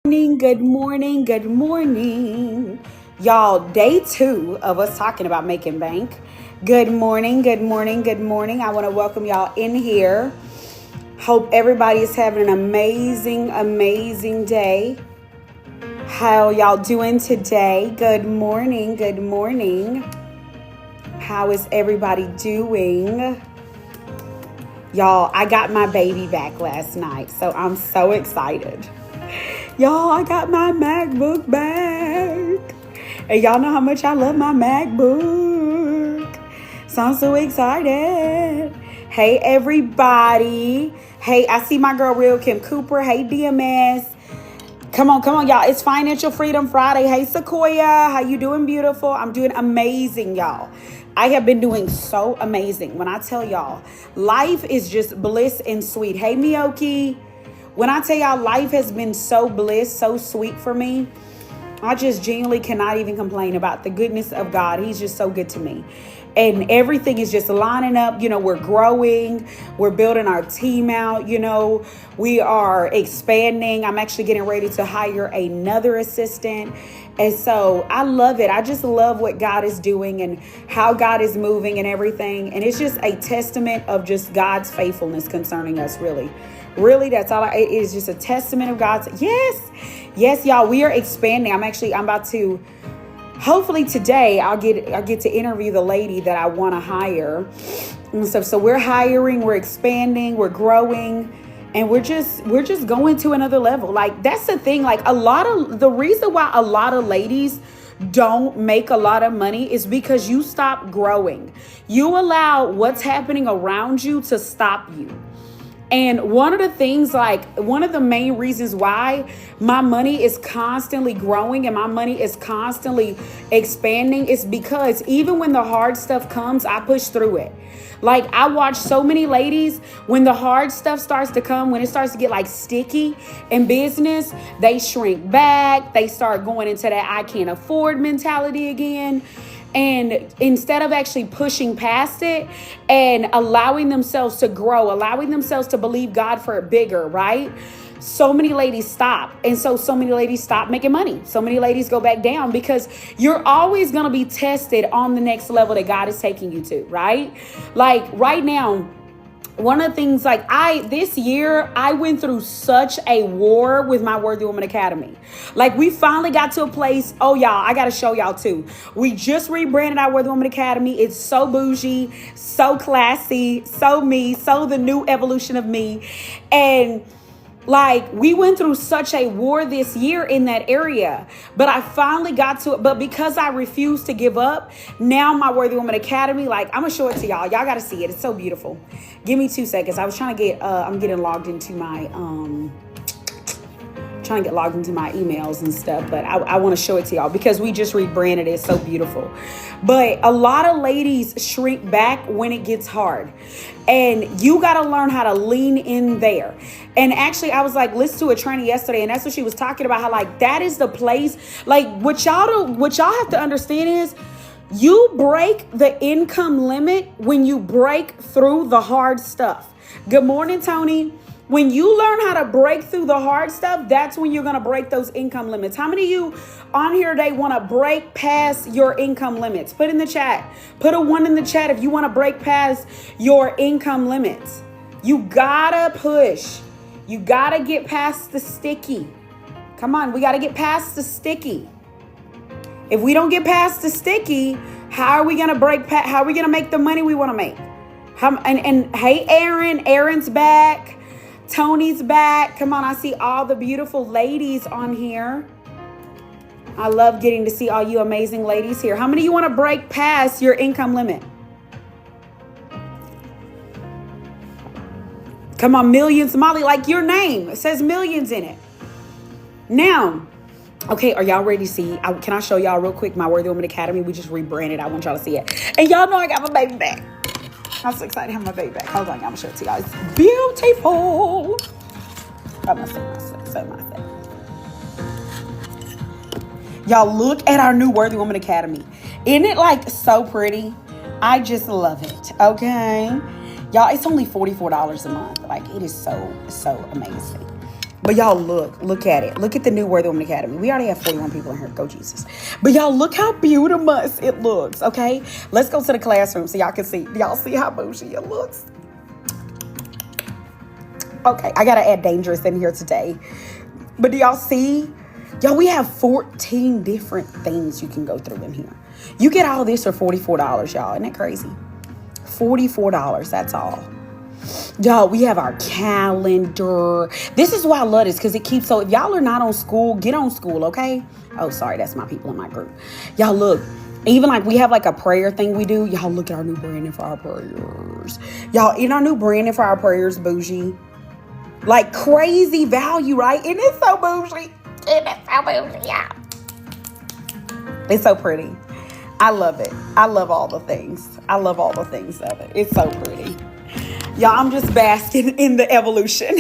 Good morning, good morning. Y'all, day 2 of us talking about making bank. Good morning, good morning, good morning. I want to welcome y'all in here. Hope everybody is having an amazing day. How y'all doing today? Good morning, good morning. How is everybody doing? Y'all, I got my baby back last night, so I'm so excited. Y'all, I got my MacBook back. And y'all know how much I love my MacBook. So I'm so excited. Hey, everybody. Hey, I see my girl, Real Kim Cooper. Hey, DMS. Come on, y'all. It's Financial Freedom Friday. Hey, Sequoia. How you doing, beautiful? I'm doing amazing, y'all. I have been doing so amazing. When I tell y'all, life is just bliss and sweet. Hey, Miyoki. When I tell y'all life has been so bliss, so sweet for me, I just genuinely cannot even complain about the goodness of God. He's just so good to me. And everything is just lining up. You know, we're growing. We're building our team out. You know, we are expanding. I'm actually getting ready to hire another assistant. And so I love it. I just love what God is doing and how God is moving and everything. And it's just a testament of just God's faithfulness concerning us, really. Really, that's all. It is just a testament of God's. Yes, y'all. We are expanding. I'm about to. Hopefully today I'll get to interview the lady that I want to hire and stuff. So we're hiring, we're expanding, we're growing, and we're just going to another level. Like, that's the thing. Like, the reason why a lot of ladies don't make a lot of money is because you stop growing. You allow what's happening around you to stop you. And one of the main reasons why my money is constantly growing and my money is constantly expanding is because even when the hard stuff comes, I push through it. Like, I watch so many ladies, when the hard stuff starts to come, when it starts to get like sticky in business, they shrink back. They start going into that I can't afford mentality again. And instead of actually pushing past it and allowing themselves to grow, allowing themselves to believe God for it bigger, right? So many ladies stop. And so many ladies stop making money. So many ladies go back down because you're always going to be tested on the next level that God is taking you to, right? Like right now, one of the things this year, I went through such a war with my Worthy Woman Academy. Like, we finally got to a place. Oh, y'all, I got to show y'all too. We just rebranded our Worthy Woman Academy. It's so bougie, so classy, so me, so the new evolution of me. And like, we went through such a war this year in that area, but I finally got to it. But because I refused to give up, now my Worthy Woman Academy, like, I'm gonna show it to y'all. Y'all got to see it. It's so beautiful. Give me 2 seconds. I was trying to get, I'm getting logged into my, trying to get logged into my emails and stuff, but I want to show it to y'all because we just rebranded it. It's so beautiful. But a lot of ladies shrink back when it gets hard, and you got to learn how to lean in there. And actually, I was like, listening to a training yesterday, and that's what she was talking about, how like that is the place. Like, what y'all have to understand is, you break the income limit when you break through the hard stuff. Good morning, Tony. When you learn how to break through the hard stuff, that's when you're going to break those income limits. How many of you on here today want to break past your income limits? Put in the chat. Put a 1 in the chat if you want to break past your income limits. You got to push. You got to get past the sticky. Come on, we got to get past the sticky. If we don't get past the sticky, how are we going to how are we going to make the money we want to make? And hey, Aaron's back. Tony's back. Come on, I see all the beautiful ladies on here. I love getting to see all you amazing ladies here. How many of you want to break past your income limit? Come on, Millions, Molly, like your name. It says millions in it. Now, okay, are y'all ready to see? Can I show y'all real quick my Worthy Woman Academy? We just rebranded. I want y'all to see it. And y'all know I got my baby back. I'm so excited to have my baby back. Hold on, I'm going to show it to y'all. It's beautiful. I must say myself. Y'all, look at our new Worthy Woman Academy. Isn't it like so pretty? I just love it. Okay. Y'all, it's only $44 a month. Like, it is so amazing. But y'all look at it. Look at the new Worthy Woman Academy. We already have 41 people in here. Go Jesus. But y'all look how beautiful it looks, okay? Let's go to the classroom so y'all can see. Y'all see how bougie it looks? Okay, I got to add dangerous in here today. But do y'all see? Y'all, we have 14 different things you can go through in here. You get all this for $44, y'all. Isn't that crazy? $44, that's all. Y'all, we have our calendar. This is why I love this, because it keeps, so if y'all are not on school, get on school, okay? Oh, sorry, that's my people in my group. Y'all, look, even like we have like a prayer thing we do. Y'all, look at our new branding for our prayers. Y'all, in our new branding for our prayers, bougie. Like crazy value, right? And it's so bougie. And it's so bougie, yeah. It's so pretty. I love it. I love all the things. I love all the things of it. It's so pretty. Y'all, I'm just basking in the evolution.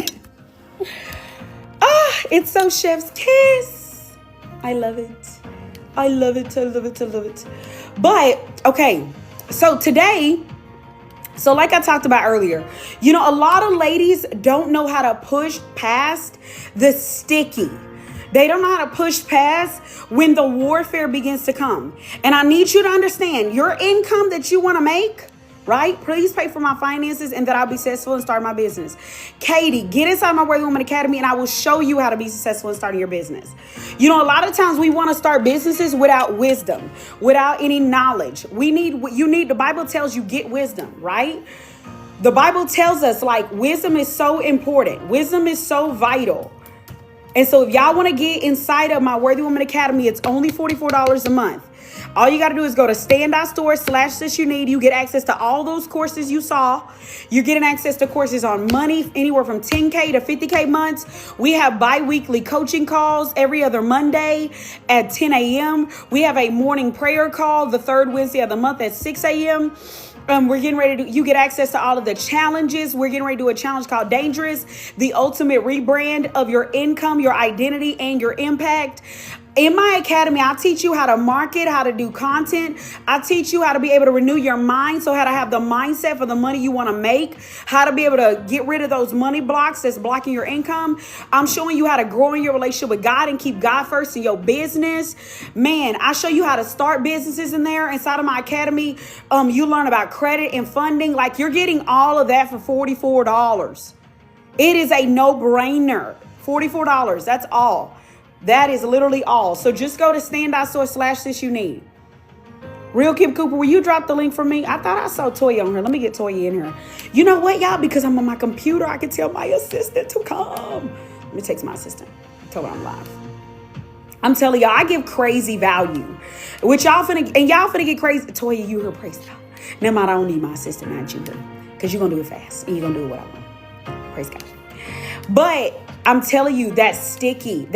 It's so chef's kiss. I love it. I love it. I love it. I love it. But, okay. So today, like I talked about earlier, you know, a lot of ladies don't know how to push past the sticky. They don't know how to push past when the warfare begins to come. And I need you to understand your income that you want to make, right? Please pay for my finances and that I'll be successful and start my business. Katie, get inside my Worthy Woman Academy and I will show you how to be successful in starting your business. You know, a lot of times we want to start businesses without wisdom, without any knowledge. The Bible tells you get wisdom, right? The Bible tells us like wisdom is so important. Wisdom is so vital. And so if y'all want to get inside of my Worthy Woman Academy, it's only $44 a month. All you got to do is go to stand.store/Sis You Need. You get access to all those courses you saw. You're getting access to courses on money, anywhere from 10K to 50K months. We have bi-weekly coaching calls every other Monday at 10 a.m. We have a morning prayer call the third Wednesday of the month at 6 a.m. We're getting ready to, you get access to all of the challenges. We're getting ready to do a challenge called Dangerous, the ultimate rebrand of your income, your identity, and your impact. In my academy, I teach you how to market, how to do content. I teach you how to be able to renew your mind. So how to have the mindset for the money you want to make, how to be able to get rid of those money blocks that's blocking your income. I'm showing you how to grow in your relationship with God and keep God first in your business. Man, I show you how to start businesses in there. Inside of my academy, you learn about credit and funding. Like you're getting all of that for $44. It is a no-brainer. $44, that's all. That is literally all. So just go to stand.store/Sis You Need. Real Kim Cooper, will you drop the link for me? I thought I saw Toya on here. Let me get Toya in here. You know what, y'all? Because I'm on my computer, I can tell my assistant to come. Let me text my assistant. Tell her I'm live. I'm telling y'all, I give crazy value. Which y'all finna get crazy. Toya, you heard praise God. Never mind, I don't need my assistant, not you. Because you're going to do it fast. And you're going to do it what I want. Praise God. But I'm telling you, that's sticky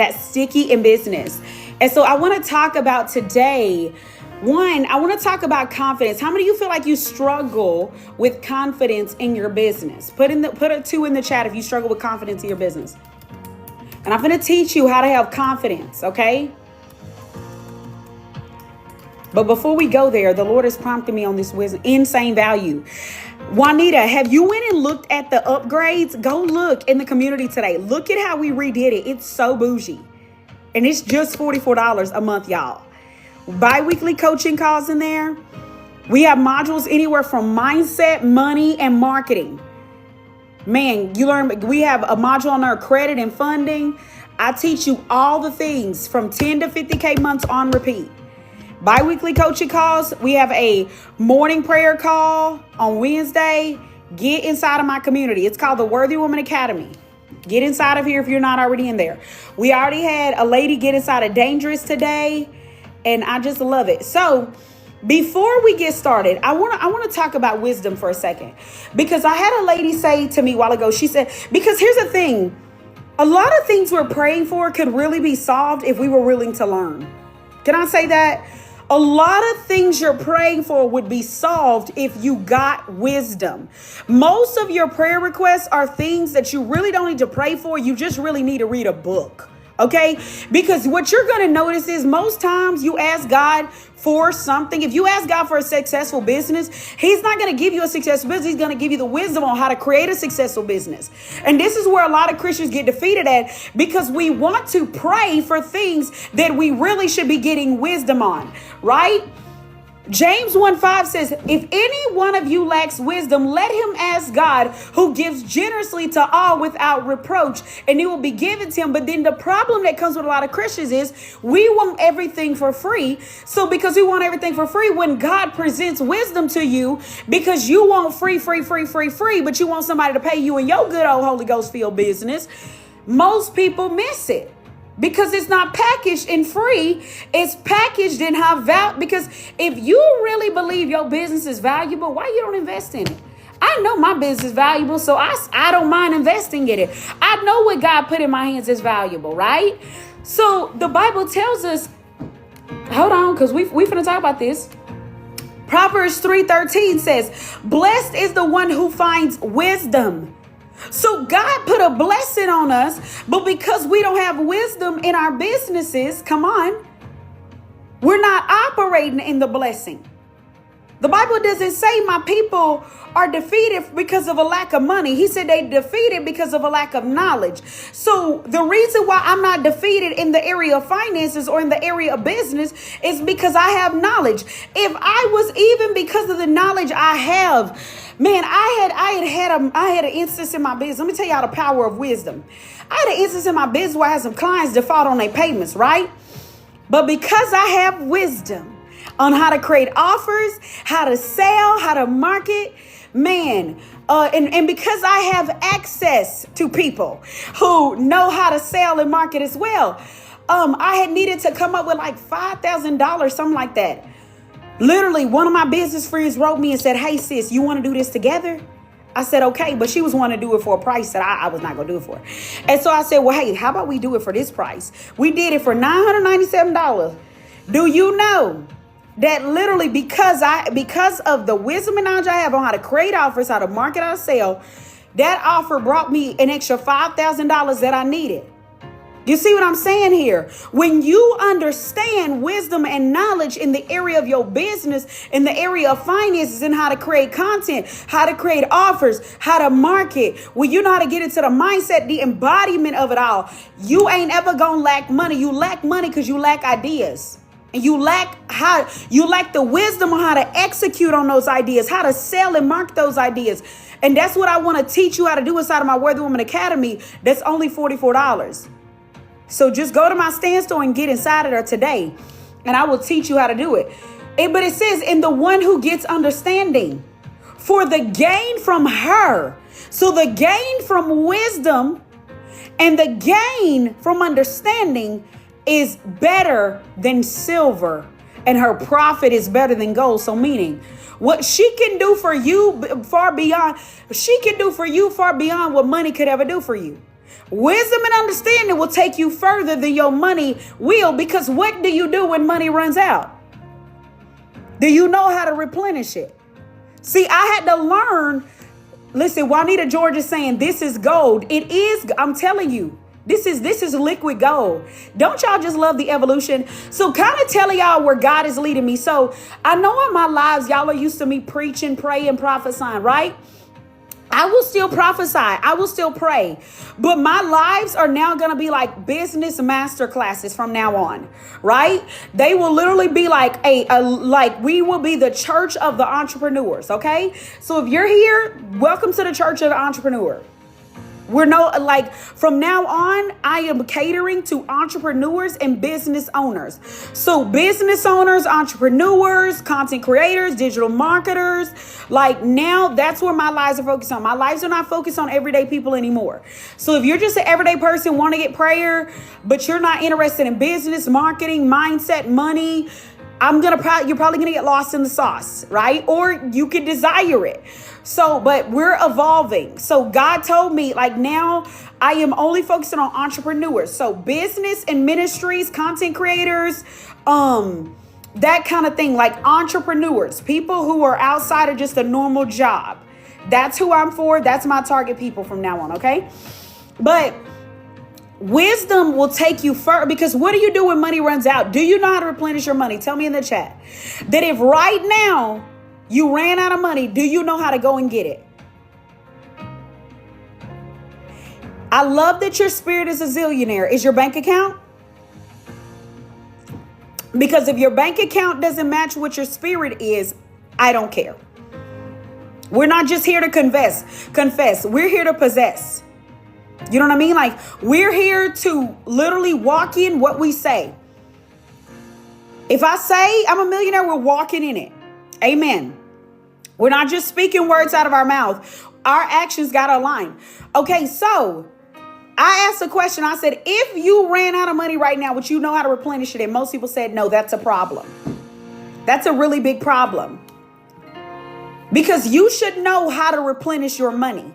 in business. And so I want to talk about today, I want to talk about confidence. How many of you feel like you struggle with confidence in your business? Put a 2 in the chat if you struggle with confidence in your business. And I'm going to teach you how to have confidence, okay? But before we go there, the Lord has prompted me on this wisdom, insane value. Juanita, have you went and looked at the upgrades? Go look in the community today. Look at how we redid it. It's so bougie. And it's just $44 a month, y'all. Bi-weekly coaching calls in there. We have modules anywhere from mindset, money, and marketing. Man, we have a module on our credit and funding. I teach you all the things from 10 to 50K months on repeat. Bi-weekly coaching calls. We have a morning prayer call on Wednesday. Get inside of my community. It's called the Worthy Woman Academy. Get inside of here if you're not already in there. We already had a lady get inside of Dangerous today, and I just love it. So before we get started, I want to talk about wisdom for a second, because I had a lady say to me a while ago, she said, because here's the thing, a lot of things we're praying for could really be solved if we were willing to learn. Can I say that? A lot of things you're praying for would be solved if you got wisdom. Most of your prayer requests are things that you really don't need to pray for. You just really need to read a book. Okay? Because what you're going to notice is most times you ask God for something. If you ask God for a successful business, he's not going to give you a successful business. He's going to give you the wisdom on how to create a successful business. And this is where a lot of Christians get defeated at, because we want to pray for things that we really should be getting wisdom on, right? James 1:5 says, if any one of you lacks wisdom, let him ask God, who gives generously to all without reproach, and it will be given to him. But then the problem that comes with a lot of Christians is we want everything for free. So because we want everything for free, when God presents wisdom to you, because you want free, but you want somebody to pay you in your good old Holy Ghost filled business, most people miss it. Because it's not packaged in free, it's packaged in high value. Because if you really believe your business is valuable, why you don't invest in it? I know my business is valuable, so I don't mind investing in it. I know what God put in my hands is valuable, right? So the Bible tells us, hold on, because we finna talk about this. Proverbs 3:13 says, blessed is the one who finds wisdom. So God put a blessing on us, but because we don't have wisdom in our businesses, come on, we're not operating in the blessing. The Bible doesn't say my people are defeated because of a lack of money. He said they defeated because of a lack of knowledge. So the reason why I'm not defeated in the area of finances or in the area of business is because I have knowledge. If I was even because of the knowledge I have, man, I had an instance in my business. Let me tell y'all the power of wisdom. I had an instance in my business where I had some clients default on their payments, right? But because I have wisdom on how to create offers, how to sell, how to market, man, and because I have access to people who know how to sell and market as well, I had needed to come up with like $5,000, something like that. Literally, one of my business friends wrote me and said, hey, sis, you want to do this together? I said, okay, but she was wanting to do it for a price that I was not going to do it for. And so I said, well, hey, how about we do it for this price? We did it for $997. Do you know that literally because of the wisdom and knowledge I have on how to create offers, how to market, how to sell, that offer brought me an extra $5,000 that I needed. You see what I'm saying here? When you understand wisdom and knowledge in the area of your business, in the area of finances, and how to create content, how to create offers, how to market, when you know how to get into the mindset, the embodiment of it all, you ain't ever gonna lack money. You lack money because you lack ideas. And you lack the wisdom on how to execute on those ideas, how to sell and market those ideas. And that's what I want to teach you how to do inside of my Worthy Woman Academy. That's only $44. So just go to my stand store and get inside of there today, and I will teach you how to do it. But it says, in the one who gets understanding, for the gain from her. So the gain from wisdom and the gain from understanding is better than silver, and her profit is better than gold. So meaning, what she can do for you far beyond what money could ever do for you. Wisdom and understanding will take you further than your money will, because what do you do when money runs out? Do you know how to replenish it? See, I had to learn. Listen, Juanita George is saying this is gold. It is. I'm telling you, this is liquid gold. Don't y'all just love the evolution? So kind of telling y'all where God is leading me. So I know in my lives, y'all are used to me preaching, praying, prophesying, right? I will still prophesy. I will still pray. But my lives are now going to be like business master classes from now on, right? They will literally be like we will be the church of the entrepreneurs, okay? So if you're here, welcome to the church of the entrepreneur. From now on, I am catering to entrepreneurs and business owners. So business owners, entrepreneurs, content creators, digital marketers, now that's where my lives are focused on. My lives are not focused on everyday people anymore. So if you're just an everyday person, want to get prayer, but you're not interested in business, marketing, mindset, money, you're probably going to get lost in the sauce, right? Or you could desire it. So, but we're evolving. So God told me now I am only focusing on entrepreneurs. So business and ministries, content creators, that kind of thing, like entrepreneurs, people who are outside of just a normal job. That's who I'm for. That's my target people from now on. Okay. But Wisdom will take you further, because what do you do when money runs out? Do you know how to replenish your money? Tell me in the chat that if right now you ran out of money, do you know how to go and get it? I love that your spirit is a zillionaire. Is your bank account? Because if your bank account doesn't match what your spirit is, I don't care. We're not just here to confess. We're here to possess. You know what I mean? Like, we're here to literally walk in what we say. If I say I'm a millionaire, we're walking in it. Amen. We're not just speaking words out of our mouth. Our actions got to align. Okay, so I asked a question. I said, if you ran out of money right now, would you know how to replenish it? And most people said, no, that's a problem. That's a really big problem. Because you should know how to replenish your money.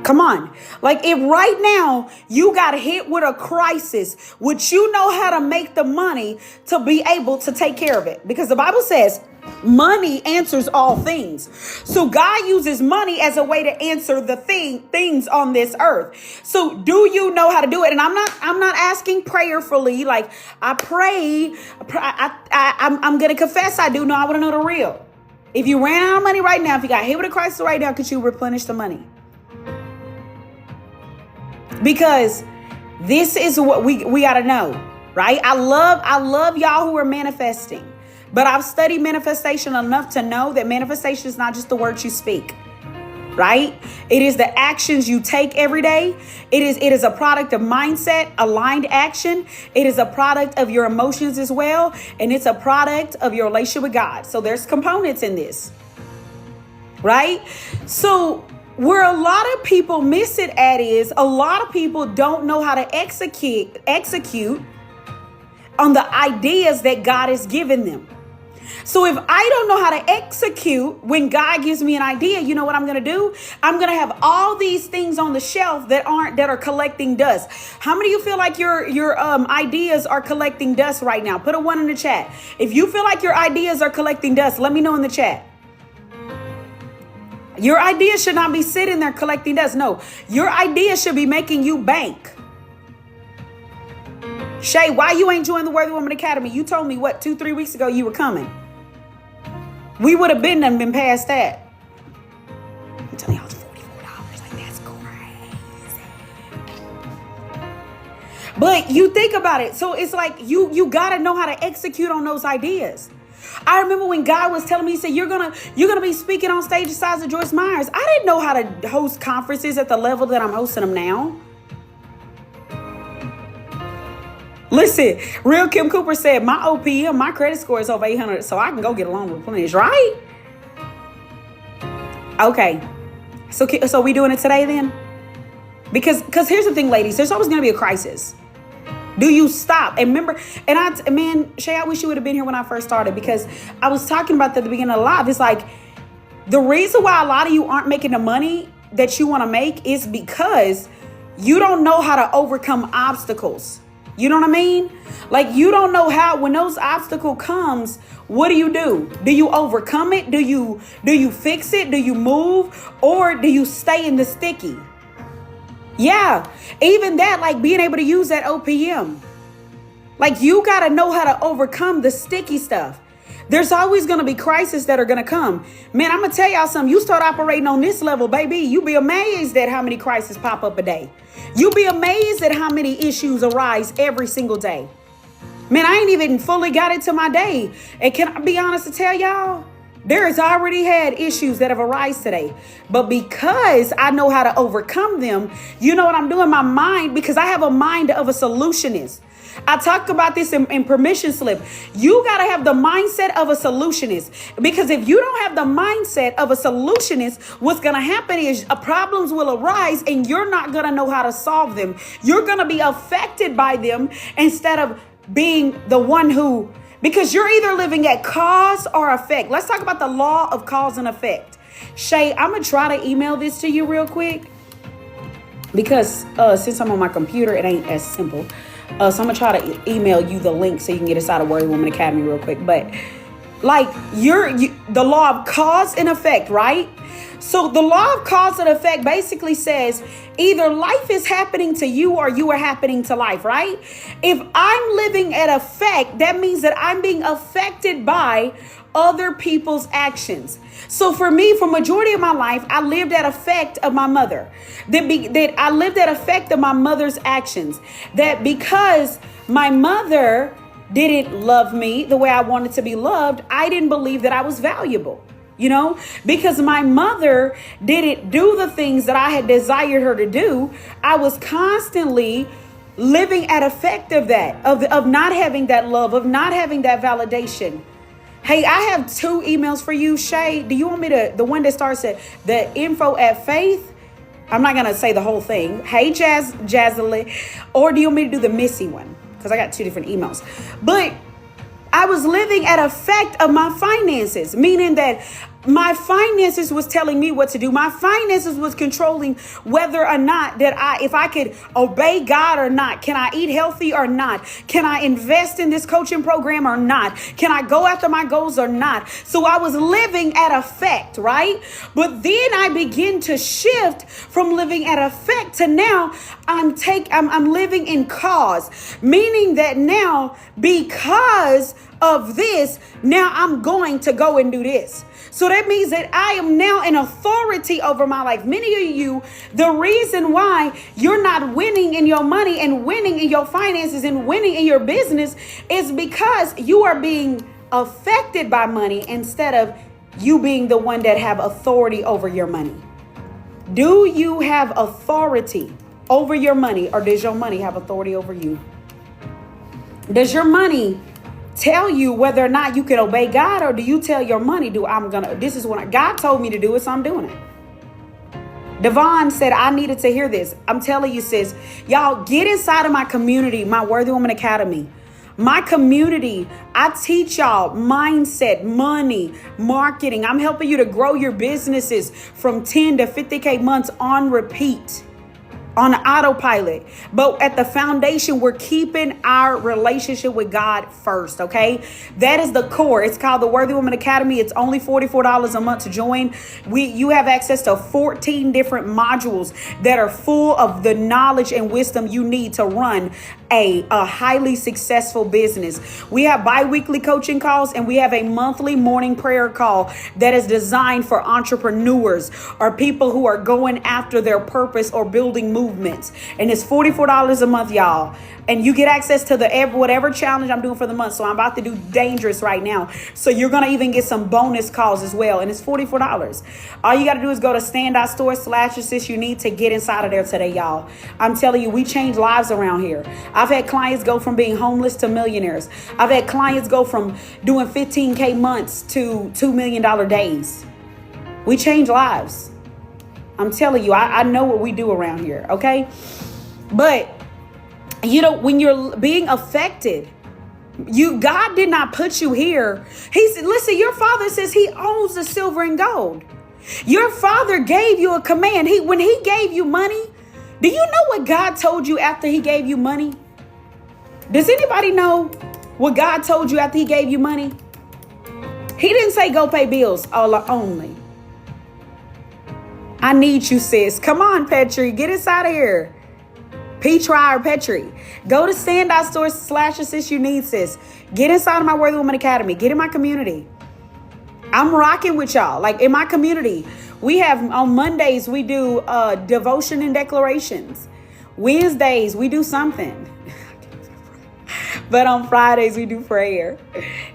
Come on. Like, if right now you got hit with a crisis, would you know how to make the money to be able to take care of it? Because the Bible says money answers all things. So God uses money as a way to answer the things on this earth. So do you know how to do it? And I'm not asking prayerfully. Like, I pray. I'm going to confess I do know. I want to know the real. If you ran out of money right now, if you got hit with a crisis right now, could you replenish the money? Because this is what we got to know, right? I love y'all who are manifesting, but I've studied manifestation enough to know that manifestation is not just the words you speak, right? It is the actions you take every day. It is a product of mindset, aligned action. It is a product of your emotions as well. And it's a product of your relationship with God. So there's components in this, right? So where a lot of people miss it at is a lot of people don't know how to execute on the ideas that God has given them. So if I don't know how to execute when God gives me an idea, you know what I'm going to do? I'm going to have all these things on the shelf that are collecting dust. How many of you feel like your ideas are collecting dust right now? Put a 1 in the chat. If you feel like your ideas are collecting dust, let me know in the chat. Your idea should not be sitting there collecting dust. No, your idea should be making you bank. Shay, why you ain't joined the Worthy Woman Academy? You told me, 2-3 weeks ago you were coming. We would have been past that. I'm telling y'all, it's $44. Like, that's crazy. But you think about it. So it's like you got to know how to execute on those ideas. I remember when God was telling me, he said, you're gonna be speaking on stage the size of Joyce Myers. I didn't know how to host conferences at the level that I'm hosting them now. Listen, Real Kim Cooper said, my OPM, my credit score is over 800, so I can go get a loan replenished, right? Okay. So we doing it today then? Because here's the thing, ladies, there's always going to be a crisis. Do you stop? And remember, Shay, I wish you would have been here when I first started, because I was talking about that at the beginning of the live. It's like the reason why a lot of you aren't making the money that you want to make is because you don't know how to overcome obstacles. You know what I mean? Like, you don't know how, when those obstacle comes, what do? Do you overcome it? Do you fix it? Do you move? Or do you stay in the sticky? Yeah, even that, like being able to use that OPM. Like, you got to know how to overcome the sticky stuff. There's always going to be crises that are going to come. Man, I'm going to tell y'all something. You start operating on this level, baby, you'll be amazed at how many crises pop up a day. You'll be amazed at how many issues arise every single day. Man, I ain't even fully got into my day. And can I be honest to tell y'all? There has already had issues that have arisen today. But because I know how to overcome them, you know what I'm doing? My mind, because I have a mind of a solutionist. I talked about this in permission slip. You got to have the mindset of a solutionist, because if you don't have the mindset of a solutionist, what's going to happen is problems will arise and you're not going to know how to solve them. You're going to be affected by them instead of being the one who, because you're either living at cause or effect. Let's talk about the law of cause and effect. Shay, I'm going to try to email this to you real quick, because since I'm on my computer, it ain't as simple. So I'm going to try to email you the link so you can get inside of Worthy Woman Academy real quick. But Like the law of cause and effect, right? So the law of cause and effect basically says either life is happening to you or you are happening to life, right? If I'm living at effect, that means that I'm being affected by other people's actions. So for me, for majority of my life, I lived at effect of my mother. That I lived at effect of my mother's actions. That because my mother didn't love me the way I wanted to be loved, I didn't believe that I was valuable. Because my mother didn't do the things that I had desired her to do, I was constantly living at effect of that, of not having that love, of not having that validation. Hey, I have 2 emails for you, Shay. Do you want me the one that starts at the info at faith? I'm not going to say the whole thing. Hey, Jazzily. Or do you want me to do the Missy one? Because I got 2 different emails. But I was living at effect of my finances, meaning that my finances was telling me what to do. My finances was controlling whether or not if I could obey God or not. Can I eat healthy or not? Can I invest in this coaching program or not? Can I go after my goals or not? So I was living at effect, right? But then I begin to shift from living at effect to now I'm living in cause, meaning that now because of this, now I'm going to go and do this. So that means that I am now in authority over my life. Many of you, the reason why you're not winning in your money and winning in your finances and winning in your business is because you are being affected by money instead of you being the one that have authority over your money. Do you have authority over your money, or does your money have authority over you? Does your money tell you whether or not you can obey God, or do you tell your money, this is what God told me to do it, so I'm doing it? Devon said, I needed to hear this. I'm telling you, sis, y'all get inside of my community, my Worthy Woman Academy. My community, I teach y'all mindset, money, marketing. I'm helping you to grow your businesses from 10 to 50K months on repeat, on autopilot. But at the foundation, we're keeping our relationship with God first, okay? That is the core. It's called the Worthy Woman Academy. It's only $44 a month to join. You have access to 14 different modules that are full of the knowledge and wisdom you need to run a highly successful business. We have bi-weekly coaching calls, and we have a monthly morning prayer call that is designed for entrepreneurs or people who are going after their purpose or building movements. And it's $44 a month, y'all. And you get access to whatever challenge I'm doing for the month. So I'm about to do Dangerous right now. So you're going to even get some bonus calls as well. And it's $44. All you got to do is go to stand.store/Sis You Need to get inside of there today, y'all. I'm telling you, we change lives around here. I've had clients go from being homeless to millionaires. I've had clients go from doing 15K months to $2 million days. We change lives. I'm telling you, I know what we do around here, okay? But when you're being affected, God did not put you here. He said, listen, your father says he owns the silver and gold. Your father gave you a command. When he gave you money, do you know what God told you after he gave you money? Does anybody know what God told you after he gave you money? He didn't say go pay bills only. I need you, sis. Come on, Petri. Get inside of here. Petri or Petri. Go to stand.store/Sis You Need, sis. Get inside of my Worthy Woman Academy. Get in my community. I'm rocking with y'all. Like in my community, we have on Mondays, we do devotion and declarations. Wednesdays, we do something. But on Fridays, we do prayer.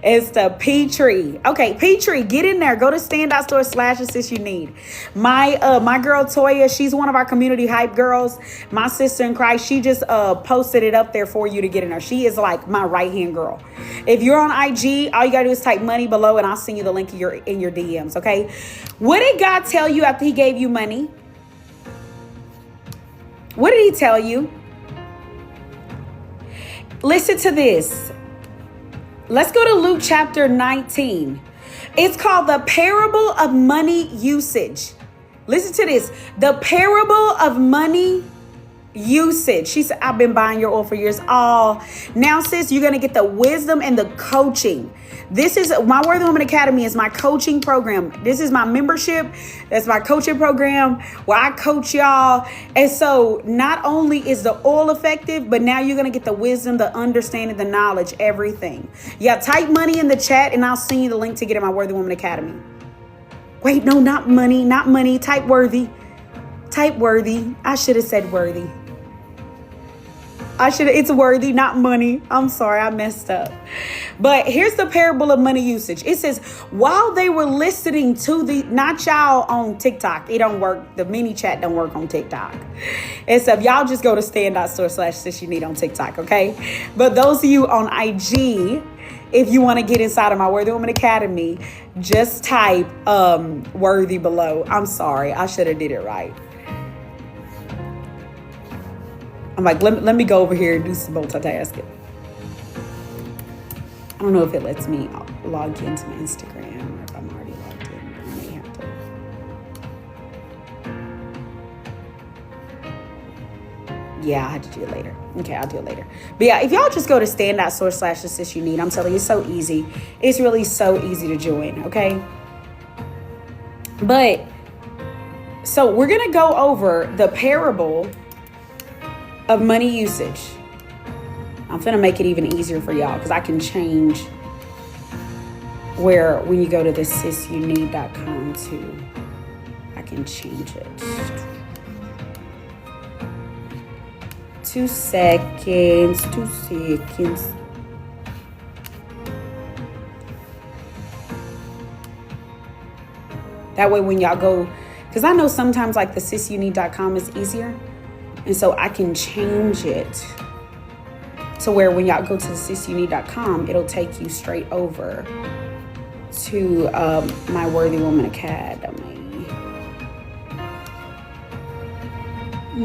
It's the Petri. Okay, Petri, get in there. Go to stand.store/Sis You Need. My girl Toya, she's one of our community hype girls. My sister in Christ, she just posted it up there for you to get in there. She is like my right-hand girl. If you're on IG, all you got to do is type money below, and I'll send you the link in your DMs, okay? What did God tell you after he gave you money? What did he tell you? Listen to this. Let's go to Luke chapter 19. It's called the parable of money usage. Listen to this. The parable of money usage. She said, I've been buying your oil for years. Oh, now sis, you're going to get the wisdom and the coaching. This is my Worthy Woman Academy is my coaching program. This is my membership. That's my coaching program where I coach y'all. And so not only is the oil effective, but now you're going to get the wisdom, the understanding, the knowledge, everything. Yeah, type money in the chat and I'll send you the link to get in my Worthy Woman Academy. Wait, no, not money, not money. Type worthy. Type worthy. I should have said worthy. It's worthy, not money. I'm sorry, I messed up. But here's the parable of money usage. It says, while they were listening to not y'all on TikTok, it don't work. The mini chat don't work on TikTok. And so y'all just go to stand.store/Sis You Need on TikTok, okay? But those of you on IG, if you want to get inside of my Worthy Woman Academy, just type worthy below. I'm sorry, I should have did it right. I'm like, let me go over here and do some multitasking. I don't know if it lets me log into my Instagram or if I'm already logged in. I may have to. Yeah, I have to do it later. Okay, I'll do it later. But yeah, if y'all just go to stand.store/Sis You Need, I'm telling you, it's so easy. It's really so easy to join, okay? But, so we're going to go over the parable of money usage. I'm finna make it even easier for y'all because I can change where when you go to the sisyouneed.com too, I can change it. 2 seconds. That way when y'all go, because I know sometimes like the sisyouneed.com is easier. And so I can change it to where when y'all go to the sisyouneed.com, it'll take you straight over to my Worthy Woman Academy. I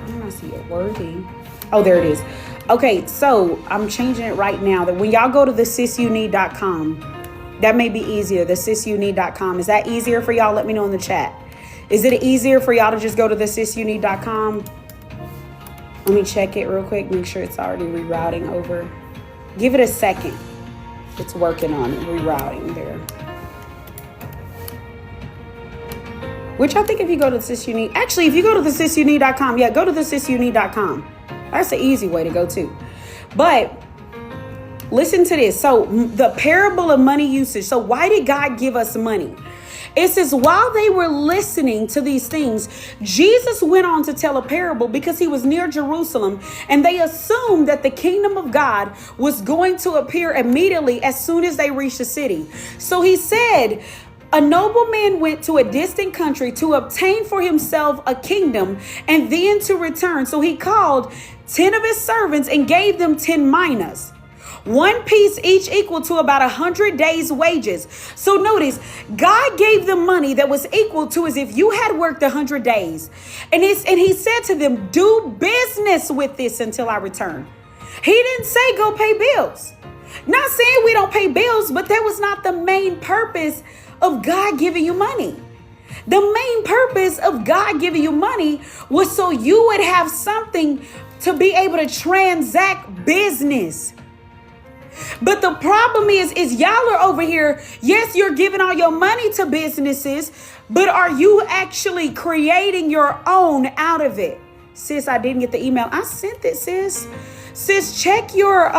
don't see it. Worthy. Oh, there it is. Okay, so I'm changing it right now. That when y'all go to the sisyouneed.com, that may be easier. The sisyouneed.com. Is that easier for y'all? Let me know in the chat. Is it easier for y'all to just go to the sisyouneed.com? Let me check it real quick. Make sure it's already rerouting over. Give it a second. It's working on it, rerouting there. Which I think if you go to the Sis You Need, actually, if you go to the sisyouneed.com, yeah, go to the sisyouneed.com. That's the easy way to go too. But listen to this. So the parable of money usage. So why did God give us money? It says, while they were listening to these things, Jesus went on to tell a parable because he was near Jerusalem and they assumed that the kingdom of God was going to appear immediately as soon as they reached the city. So he said, a nobleman went to a distant country to obtain for himself a kingdom and then to return. So he called 10 of his servants and gave them 10 minas. 1 piece each equal to about 100 days' wages. So notice, God gave them money that was equal to as if you had worked 100 days. And he said to them, do business with this until I return. He didn't say go pay bills. Not saying we don't pay bills, but that was not the main purpose of God giving you money. The main purpose of God giving you money was so you would have something to be able to transact business. But the problem is y'all are over here. Yes, you're giving all your money to businesses, but are you actually creating your own out of it? Sis, I didn't get the email. I sent it, sis. Sis, check your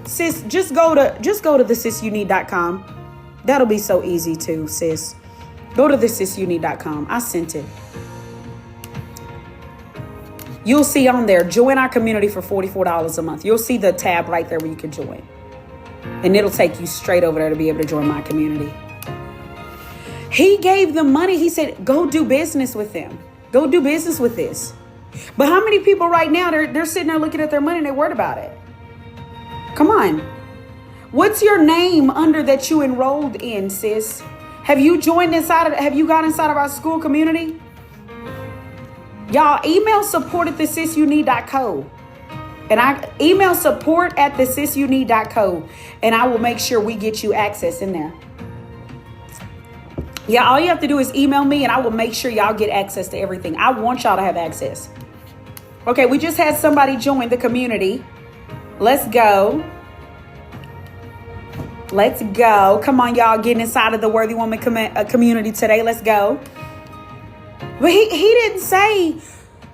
sis, just go to the sisyouneed.com. That'll be so easy too, sis. Go to the sisyouneed.com. I sent it. You'll see on there, join our community for $44 a month. You'll see the tab right there where you can join. And it'll take you straight over there to be able to join my community. He gave them money. He said, go do business with them. Go do business with this. But how many people right now, they're sitting there looking at their money and they're worried about it? Come on. What's your name under that you enrolled in, sis? Have you got inside of our school community? Y'all email support@thesisyouneed.co. And I email support@thesisyouneed.co. And I will make sure we get you access in there. Yeah, all you have to do is email me and I will make sure y'all get access to everything. I want y'all to have access. Okay, we just had somebody join the community. Let's go. Let's go. Come on, y'all, getting inside of the Worthy Woman community today. Let's go. But he didn't say,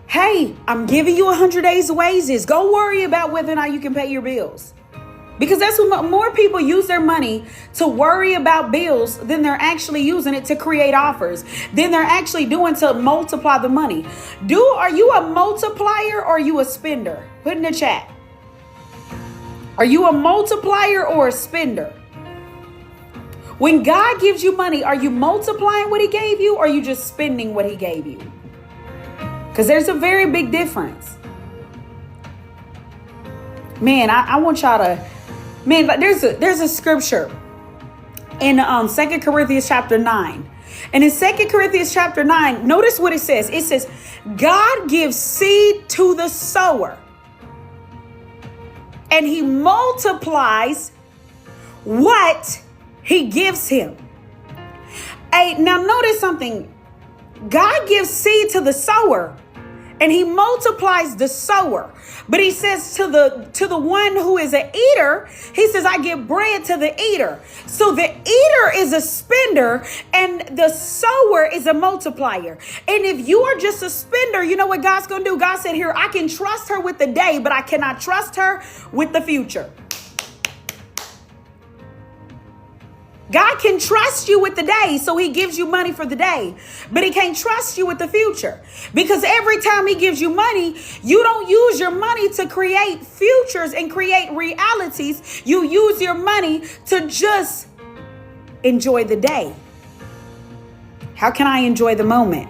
hey, I'm giving you 100 days of wages. Go worry about whether or not you can pay your bills. Because that's what more people use their money to worry about bills than they're actually using it to create offers. Then they're actually doing to multiply the money. Are you a multiplier or are you a spender? Put in the chat. Are you a multiplier or a spender? When God gives you money, are you multiplying what he gave you or are you just spending what he gave you? Because there's a very big difference. Man, I want y'all to... Man, there's a scripture in 2 Corinthians chapter 9. And in 2 Corinthians chapter 9, notice what it says. It says, God gives seed to the sower, and he multiplies what he gives him. Hey, now notice something. God gives seed to the sower, and he multiplies the sower. But he says to the one who is an eater, he says, I give bread to the eater. So the eater is a spender and the sower is a multiplier. And if you are just a spender, you know what God's going to do? God said here, I can trust her with the day, but I cannot trust her with the future. God can trust you with the day, so he gives you money for the day, but he can't trust you with the future, because every time he gives you money, you don't use your money to create futures and create realities. You use your money to just enjoy the day. How can I enjoy the moment?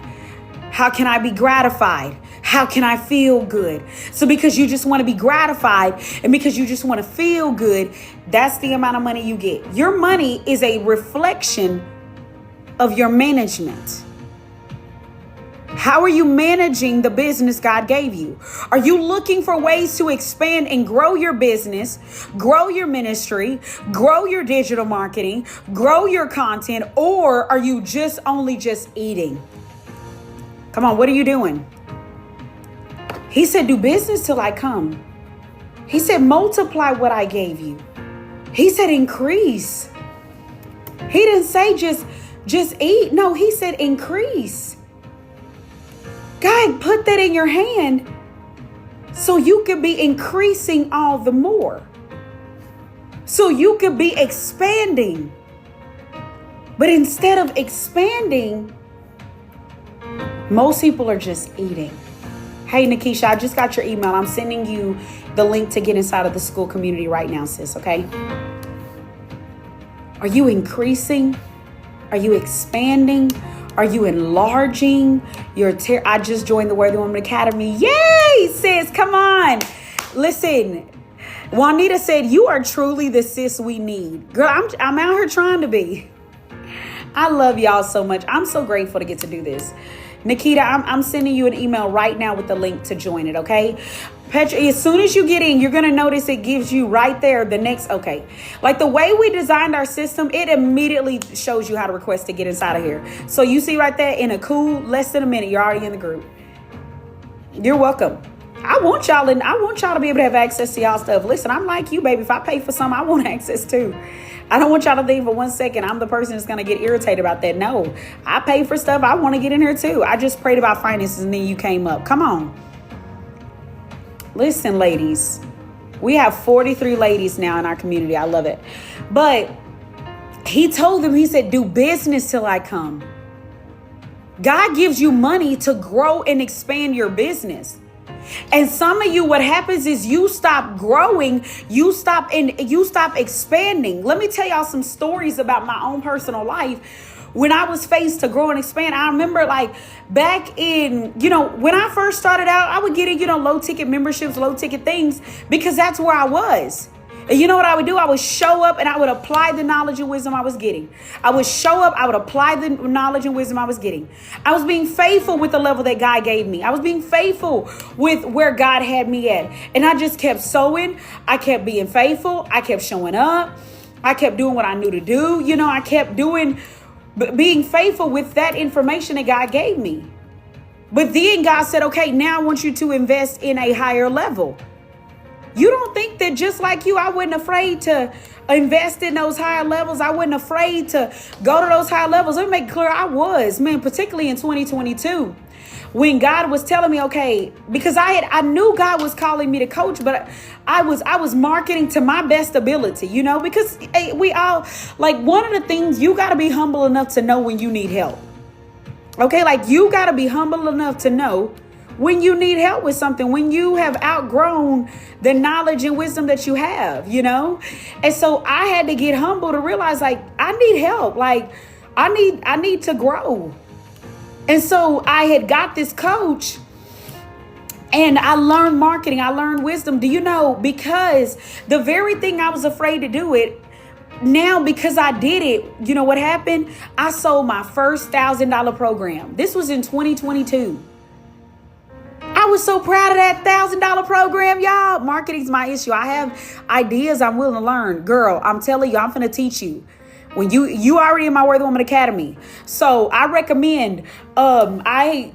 How can I be gratified? How can I feel good? So because you just want to be gratified and because you just want to feel good, that's the amount of money you get. Your money is a reflection of your management. How are you managing the business God gave you? Are you looking for ways to expand and grow your business, grow your ministry, grow your digital marketing, grow your content, or are you just eating? Come on, what are you doing? He said, do business till I come. He said, multiply what I gave you. He said, increase. He didn't say just eat. No, he said, increase. God put that in your hand so you could be increasing all the more. So you could be expanding. But instead of expanding, most people are just eating. Hey, Nikisha, I just got your email. I'm sending you the link to get inside of the school community right now, sis, okay? Are you increasing? Are you expanding? Are you enlarging your I just joined the Worthy Woman Academy. Yay, sis, come on. Listen, Juanita said, you are truly the sis we need. Girl, I'm out here trying to be. I love y'all so much. I'm so grateful to get to do this. Nikita, I'm sending you an email right now with the link to join it, okay? Petra, as soon as you get in, you're going to notice it gives you right there the next, okay. Like the way we designed our system, it immediately shows you how to request to get inside of here. So you see right there in a cool less than a minute, you're already in the group. You're welcome. I want y'all to be able to have access to y'all stuff. Listen, I'm like you, baby. If I pay for something, I want access too. I don't want y'all to think for 1 second I'm the person that's going to get irritated about that. No, I pay for stuff. I want to get in here too. I just prayed about finances and then you came up. Come on. Listen, ladies, we have 43 ladies now in our community. I love it. But he told them, he said, do business till I come. God gives you money to grow and expand your business. And some of you, what happens is you stop growing, you stop expanding. Let me tell y'all some stories about my own personal life. When I was faced to grow and expand, I remember like back in, when I first started out, I would get in, low ticket memberships, low ticket things, because that's where I was. And you know what I would do? I would show up and I would apply the knowledge and wisdom I was getting. I would show up, I would apply the knowledge and wisdom I was getting. I was being faithful with the level that God gave me. I was being faithful with where God had me at. And I just kept sowing. I kept being faithful. I kept showing up. I kept doing what I knew to do. I kept doing being faithful with that information that God gave me. But then God said, okay, now I want you to invest in a higher level. You don't think that just like you, I wasn't afraid to invest in those higher levels. I wasn't afraid to go to those higher levels. Let me make it clear, I was, man, particularly in 2022. When God was telling me, okay, because I knew God was calling me to coach, but I was marketing to my best ability, because we all, like, one of the things, you got to be humble enough to know when you need help. Okay, like, you got to be humble enough to know when you need help with something, when you have outgrown the knowledge and wisdom that you have, And so I had to get humble to realize, like, I need help. Like, I need to grow. And so I had got this coach and I learned marketing. I learned wisdom. Do you know, because the very thing I was afraid to do it, now because I did it, you know what happened? I sold my first $1,000 program. This was in 2022. I was so proud of that $1,000 program, y'all. Marketing's my issue. I have ideas I'm willing to learn. Girl, I'm telling you, I'm finna teach you. When you already in my Worthy Woman Academy. So I recommend, let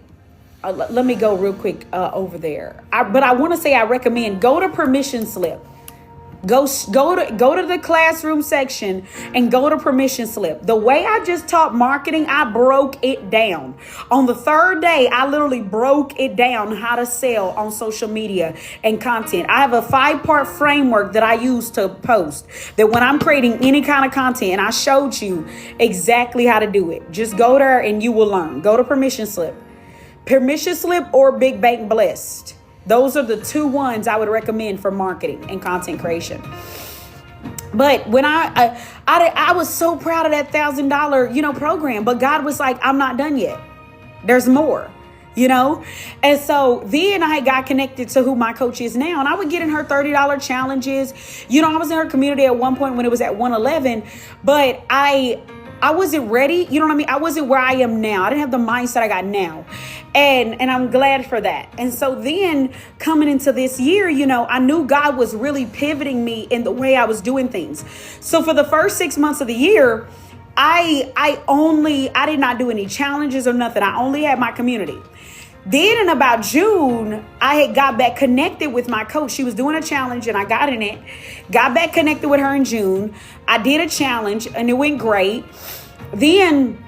me go real quick over there. But I want to say I recommend go to permission slip. Go to the classroom section and go to permission slip. The way I just taught marketing, I broke it down. On the third day, I literally broke it down how to sell on social media and content. I have a 5-part framework that I use to post, that when I'm creating any kind of content, and I showed you exactly how to do it. Just go there and you will learn. Go to permission slip. Permission slip or Big Bank Blessed. Those are the two ones I would recommend for marketing and content creation. But when I was so proud of that $1,000, program, but God was like, I'm not done yet. There's more, And so then I got connected to who my coach is now, and I would get in her $30 challenges. I was in her community at one point when it was at 111, but I wasn't ready. You know what I mean? I wasn't where I am now. I didn't have the mindset I got now. And I'm glad for that. And so then coming into this year, I knew God was really pivoting me in the way I was doing things. So for the first 6 months of the year, I did not do any challenges or nothing. I only had my community. Then in about June, I had got back connected with my coach. She was doing a challenge and I got in it. Got back connected with her in June. I did a challenge and it went great. Then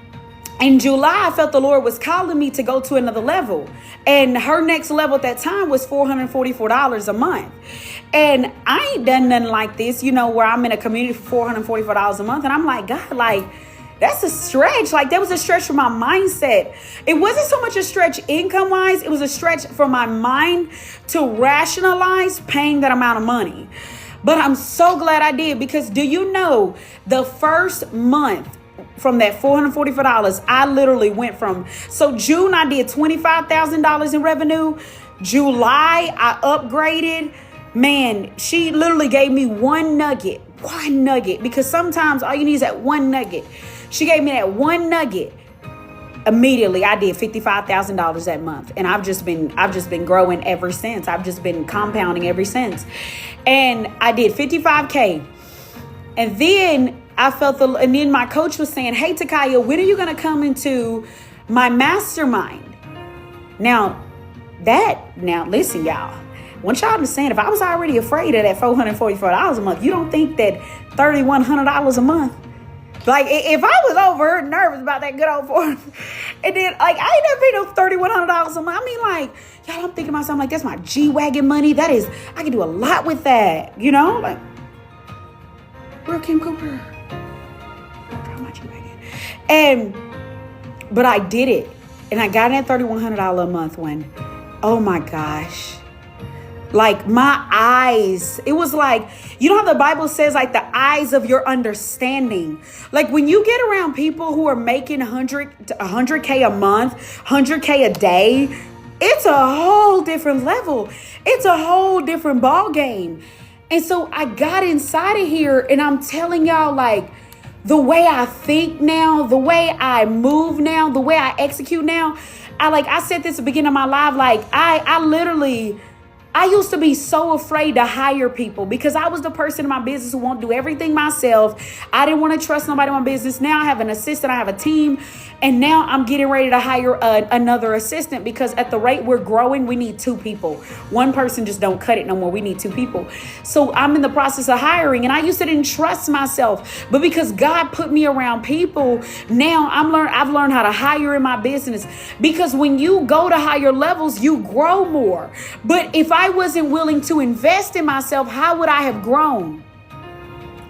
in July, I felt the Lord was calling me to go to another level. And her next level at that time was $444 a month. And I ain't done nothing like this, where I'm in a community for $444 a month. And I'm like, God, like, that's a stretch. Like, that was a stretch for my mindset. It wasn't so much a stretch income wise. It was a stretch for my mind to rationalize paying that amount of money. But I'm so glad I did, because do you know, the first month from that $444, I literally went from, so June I did $25,000 in revenue. July I upgraded. Man, she literally gave me one nugget, because sometimes all you need is that one nugget. She gave me that one nugget. Immediately I did $55,000 that month. And I've just been growing ever since. I've just been compounding ever since. And I did 55K. And then and then my coach was saying, hey, Takaya, when are you going to come into my mastermind? Now listen, y'all, I want y'all to understand, if I was already afraid of that $444 a month, you don't think that $3,100 a month, like, if I was over nervous about that good old $4, and then, like, I ain't never paid no $3,100 a month. I mean, like, y'all, I'm thinking to myself, like, that's my G-Wagon money. That is, I can do a lot with that, like, where Kim Cooper? But I did it. And I got in that $3,100 a month one. Oh my gosh. Like, my eyes, it was like, how the Bible says, like, the eyes of your understanding. Like, when you get around people who are making 100K a month, 100K a day, it's a whole different level. It's a whole different ball game. And so I got inside of here, and I'm telling y'all, like, the way I think now, the way I move now, the way I execute now, I said this at the beginning of my live, like, I literally I used to be so afraid to hire people because I was the person in my business who won't do everything myself. I didn't want to trust nobody in my business. Now I have an assistant, I have a team, and now I'm getting ready to hire another assistant because at the rate we're growing, we need 2 people. One person just don't cut it no more. We need 2 people. So I'm in the process of hiring, and I used to didn't trust myself, but because God put me around people, now I've learned how to hire in my business, because when you go to higher levels, you grow more. But if I wasn't willing to invest in myself, how would I have grown?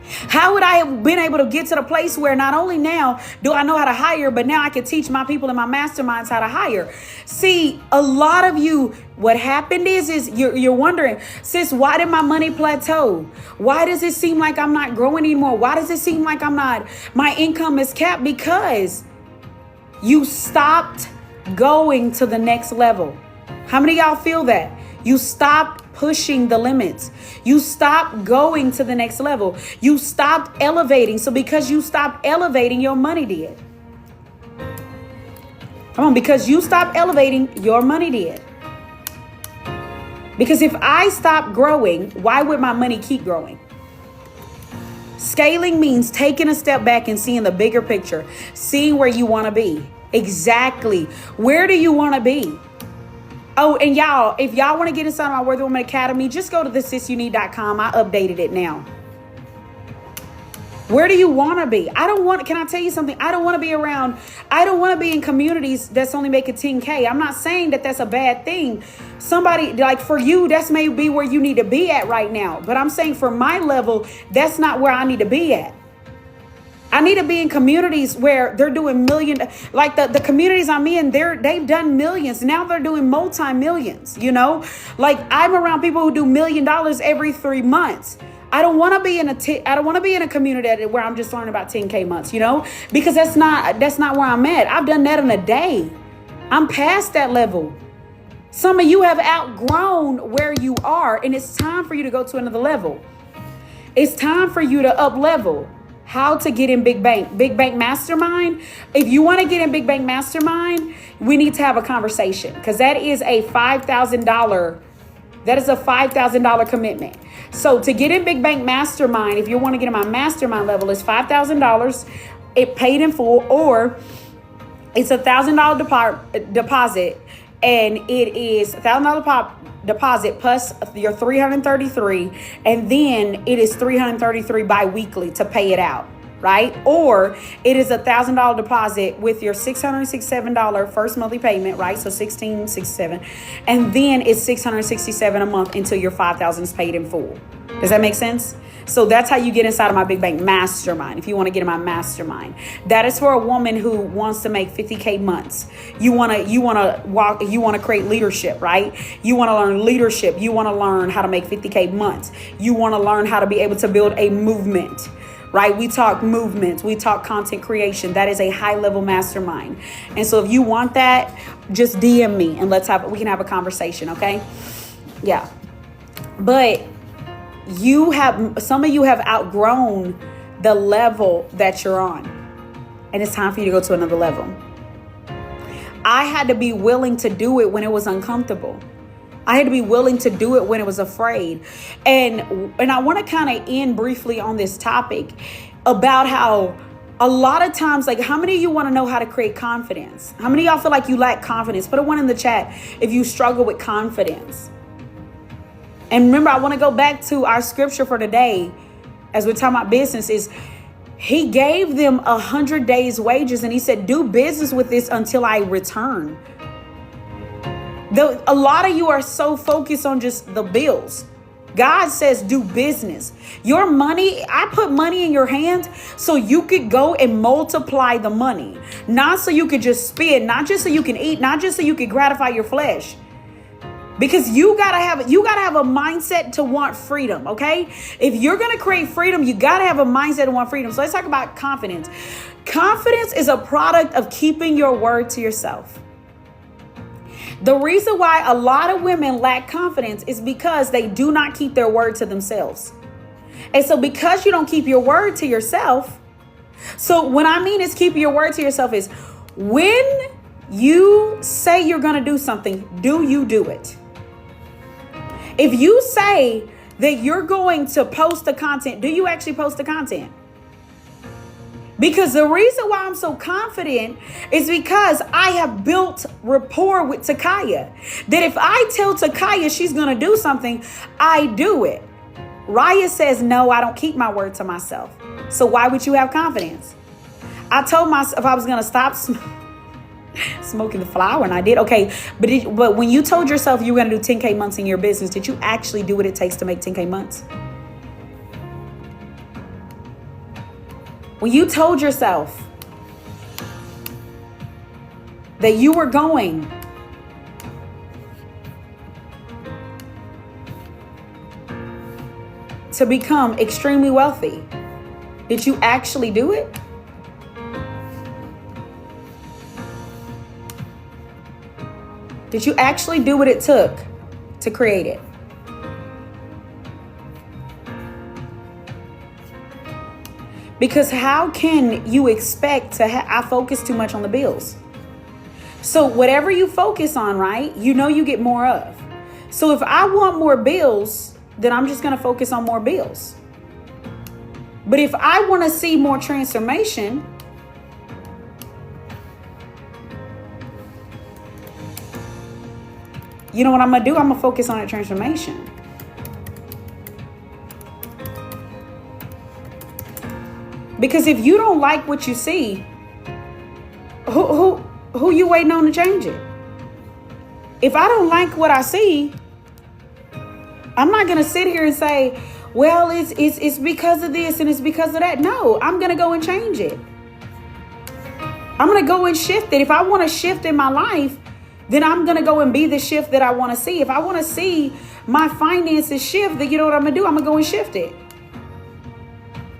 How would I have been able to get to the place where not only now do I know how to hire, but now I can teach my people in my masterminds how to hire? See, a lot of you, what happened is you're wondering, sis, why did my money plateau? Why does it seem like I'm not growing anymore? Why does it seem like my income is capped? Because you stopped going to the next level. How many of y'all feel that? You stopped pushing the limits. You stopped going to the next level. You stopped elevating. So because you stopped elevating, your money did. Come on, because you stopped elevating, your money did. Because if I stop growing, why would my money keep growing? Scaling means taking a step back and seeing the bigger picture, seeing where you want to be. Exactly. Where do you want to be? Oh, and y'all, if y'all want to get inside my Worthy Woman Academy, just go to the sisyouneed.com. I updated it now. Where do you want to be? Can I tell you something? I don't want to be in communities that's only making 10K. I'm not saying that that's a bad thing. Somebody, like for you, that's maybe where you need to be at right now. But I'm saying for my level, that's not where I need to be at. I need to be in communities where they're doing like the communities I'm in, they've done millions. Now they're doing multi-millions, like I'm around people who do $1 million every 3 months. I don't want to be in a community where I'm just learning about 10K months, because that's not where I'm at. I've done that in a day. I'm past that level. Some of you have outgrown where you are, and it's time for you to go to another level. It's time for you to up level. How to get in Big Bank Mastermind. If you want to get in Big Bank Mastermind, we need to have a conversation, because that is a $5,000 commitment. So to get in Big Bank Mastermind, if you want to get in my mastermind level, it's $5,000. It paid in full, or it's $1,000 deposit, and it is $1,000 deposit plus your 333, and then it is 333 bi-weekly to pay it out, right? Or it is $1,000 deposit with your $667 first monthly payment, right? So $1,667, and then it's $667 a month until your $5,000 is paid in full. Does that make sense? So that's how you get inside of my Big Bank Mastermind. If you want to get in my mastermind, that is for a woman who wants to make 50K months. You want to create leadership, right? You want to learn leadership. You want to learn how to make 50K months. You want to learn how to be able to build a movement, right? We talk movements. We talk content creation. That is a high level mastermind. And so if you want that, just DM me and we can have a conversation. Okay. Yeah. But some of you have outgrown the level that you're on, and it's time for you to go to another level. I had to be willing to do it when it was uncomfortable. I had to be willing to do it when it was afraid. And I want to kind of end briefly on this topic about how a lot of times, like, how many of you want to know how to create confidence? How many of y'all feel like you lack confidence? Put a 1 in the chat if you struggle with confidence. And remember, I want to go back to our scripture for today as we're talking about business. Is he gave them 100 days wages, and he said, do business with this until I return. A lot of you are so focused on just the bills. God says do business. Your money, I put money in your hands so you could go and multiply the money. Not so you could just spend, not just so you can eat, not just so you can gratify your flesh. Because you gotta have a mindset to want freedom, okay? If you're gonna create freedom, you gotta have a mindset to want freedom. So let's talk about confidence. Confidence is a product of keeping your word to yourself. The reason why a lot of women lack confidence is because they do not keep their word to themselves. And so because you don't keep your word to yourself, so what I mean is keep your word to yourself is when you say you're gonna do something, do you do it? If you say that you're going to post the content, do you actually post the content? Because the reason why I'm so confident is because I have built rapport with Takaya. That if I tell Takaya she's going to do something, I do it. Raya says, no, I don't keep my word to myself. So why would you have confidence? I told myself I was going to stop smoking the flower, and I did. Okay, but when you told yourself you were going to do 10K months in your business, did you actually do what it takes to make 10K months? When you told yourself that you were going to become extremely wealthy, did you actually do it? Did you actually do what it took to create it? Because how can you expect to I focus too much on the bills. So whatever you focus on, right, you know you get more of. So if I want more bills, then I'm just going to focus on more bills. But if I want to see more transformation, you know what I'm going to do? I'm going to focus on a transformation. Because if you don't like what you see, who you waiting on to change it? If I don't like what I see, I'm not going to sit here and say, well, it's because of this and it's because of that. No, I'm going to go and change it. I'm going to go and shift it. If I want to shift in my life, then I'm going to go and be the shift that I want to see. If I want to see my finances shift, then you know what I'm going to do? I'm going to go and shift it.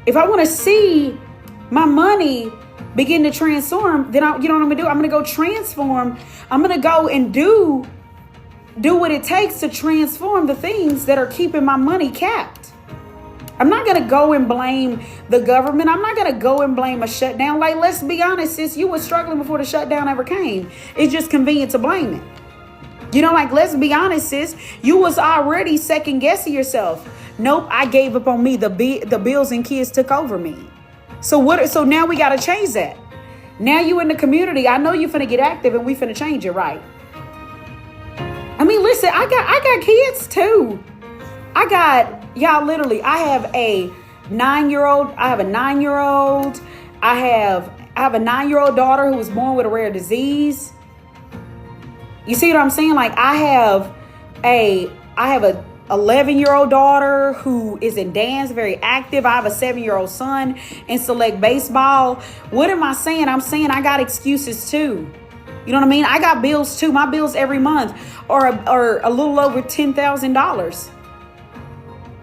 If I want to see my money begin to transform, then you know what I'm going to do? I'm going to go transform. I'm going to go and do what it takes to transform the things that are keeping my money capped. I'm not going to go and blame the government. I'm not going to go and blame a shutdown. Like, let's be honest, sis, you were struggling before the shutdown ever came. It's just convenient to blame it. You know, like, let's be honest, sis, you was already second guessing yourself. Nope, I gave up on me. The bills and kids took over me. So now we got to change that. Now you in the community. I know you finna get active and we finna change it, right? I mean, listen, I got kids too. Y'all, literally, I have a 9-year-old. I have a 9-year-old. I have a 9-year-old daughter who was born with a rare disease. You see what I'm saying? Like, I have a 11-year-old daughter who is in dance, very active. I have a 7-year-old son in select baseball. What am I saying? I'm saying I got excuses too. You know what I mean? I got bills too. My bills every month are a little over $10,000.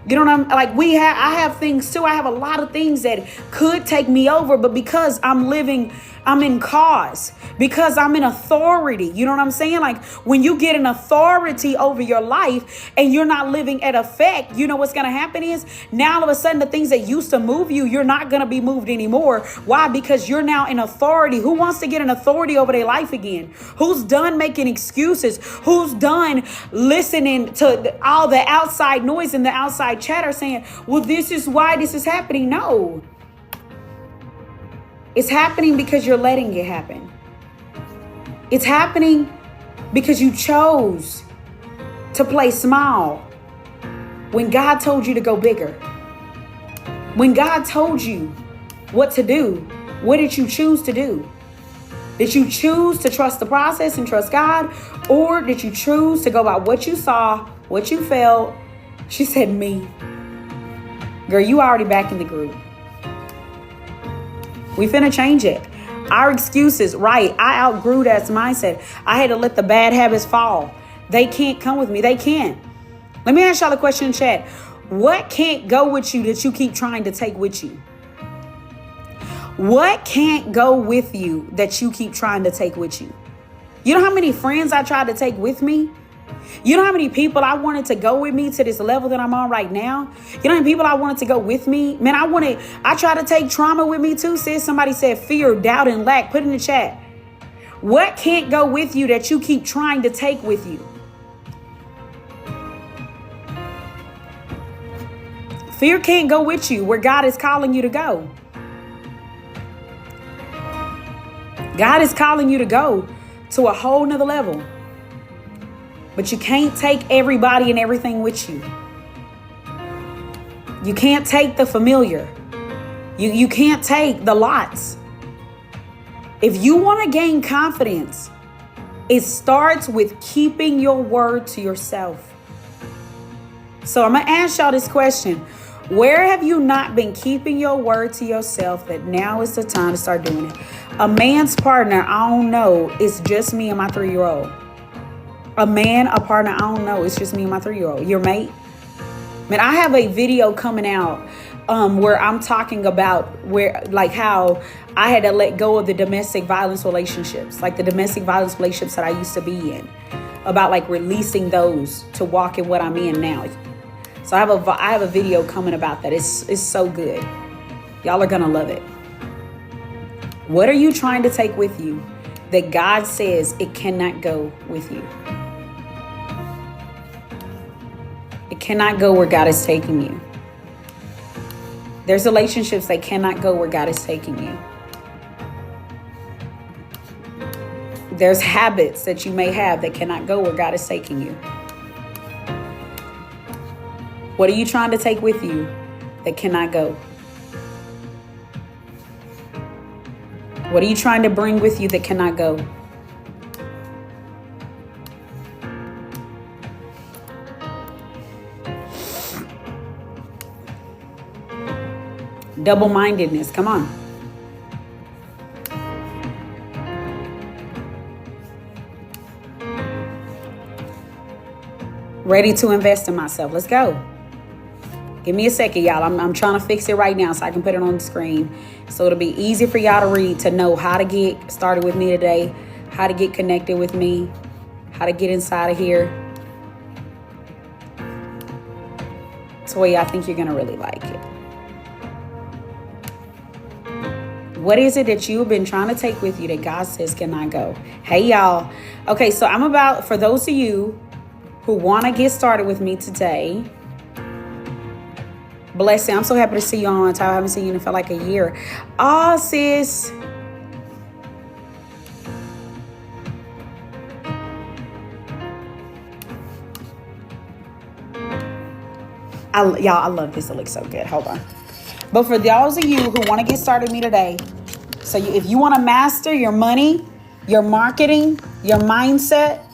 You know what I'm like? I have things too. I have a lot of things that could take me over, but because I'm in cause, because I'm in authority. You know what I'm saying? Like, when you get an authority over your life and you're not living at effect, you know what's going to happen is now all of a sudden the things that used to move you, you're not going to be moved anymore. Why? Because you're now in authority. Who wants to get an authority over their life again? Who's done making excuses? Who's done listening to all the outside noise and the outside chatter saying, well, this is why this is happening? No. It's happening because you're letting it happen. It's happening because you chose to play small when God told you to go bigger. When God told you what to do, what did you choose to do? Did you choose to trust the process and trust God? Or did you choose to go by what you saw, what you felt? She said, me. Girl, you already back in the group. We finna change it. Our excuses, right? I outgrew that mindset. I had to let the bad habits fall. They can't come with me. They can't. Let me ask y'all a question in chat. What can't go with you that you keep trying to take with you? What can't go with you that you keep trying to take with you? You know how many friends I tried to take with me? You know how many people I wanted to go with me to this level that I'm on right now? You know how many people I wanted to go with me? Man, I tried to take trauma with me too, sis. Somebody said fear, doubt, and lack. Put in the chat. What can't go with you that you keep trying to take with you? Fear can't go with you where God is calling you to go. God is calling you to go to a whole nother level. But you can't take everybody and everything with you. You can't take the familiar. You can't take the lots. If you want to gain confidence, it starts with keeping your word to yourself. So I'm going to ask y'all this question. Where have you not been keeping your word to yourself that now is the time to start doing it? A man's partner, I don't know. It's just me and my 3-year-old. A partner, I don't know. It's just me and my 3-year-old. Your mate? Man, I have a video coming out where I'm talking about how I had to let go of the domestic violence relationships, like the domestic violence relationships that I used to be in, about like releasing those to walk in what I'm in now. So I have a video coming about that. It's so good. Y'all are gonna love it. What are you trying to take with you that God says it cannot go with you? It cannot go where God is taking you. There's relationships that cannot go where God is taking you. There's habits that you may have that cannot go where God is taking you. What are you trying to take with you that cannot go? What are you trying to bring with you that cannot go? Double-mindedness. Come on. Ready to invest in myself. Let's go. Give me a second, y'all. I'm trying to fix it right now so I can put it on the screen. So it'll be easy for y'all to read, to know how to get started with me today, how to get connected with me, how to get inside of here. Toya, I think you're going to really like it. What is it that you've been trying to take with you that God says cannot go? Hey, y'all. Okay, so for those of you who want to get started with me today, bless you. I'm so happy to see you on time. I haven't seen you in for like a year. Oh, sis. I love this. It looks so good. Hold on. But for those of you who want to get started with me today, if you want to master your money, your marketing, your mindset,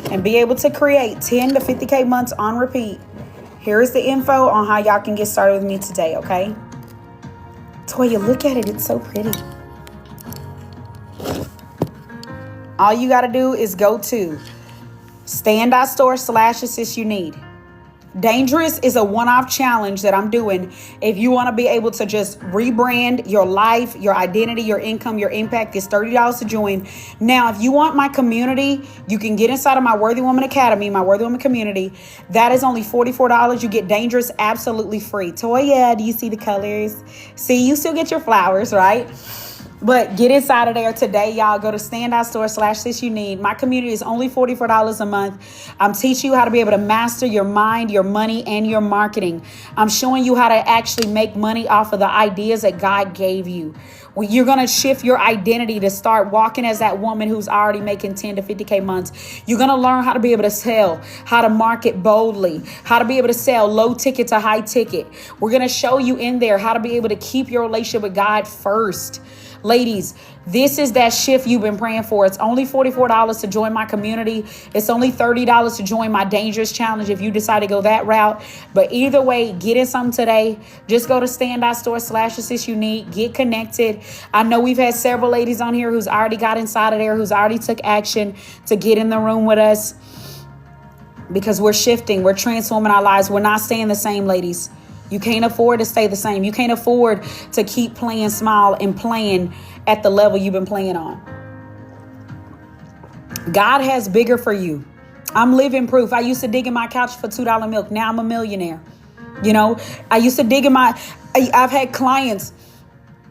and be able to create 10 to 50K months on repeat, here is the info on how y'all can get started with me today, okay? Toya, look at it. It's so pretty. All you got to do is go to stand.store/Sis You Need. Dangerous is a one-off challenge that I'm doing. If you want to be able to just rebrand your life, your identity, your income, your impact, it's $30 to join. Now, if you want my community, you can get inside of my Worthy Woman Academy, my Worthy Woman community. That is only $44. You get Dangerous absolutely free. Toya, do you see the colors? See, you still get your flowers, right? But get inside of there today, y'all. Go to stand.store/Sis You Need. My community is only $44 a month. I'm teaching you how to be able to master your mind, your money, and your marketing. I'm showing you how to actually make money off of the ideas that God gave you. Well, you're going to shift your identity to start walking as that woman who's already making 10 to 50K months. You're going to learn how to be able to sell, how to market boldly, how to be able to sell low ticket to high ticket. We're going to show you in there how to be able to keep your relationship with God first. Ladies, this is that shift you've been praying for. It's only $44 to join my community. It's only $30 to join my Dangerous Challenge if you decide to go that route. But either way, get in something today. Just go to stand.store/Sis You Need. Get connected. I know we've had several ladies on here who's already got inside of there, who's already took action to get in the room with us. Because we're shifting. We're transforming our lives. We're not staying the same, ladies. You can't afford to stay the same. You can't afford to keep playing small and playing at the level you've been playing on. God has bigger for you. I'm living proof. I used to dig in my couch for $2 milk. Now I'm a millionaire. You know, I used to dig in I've had clients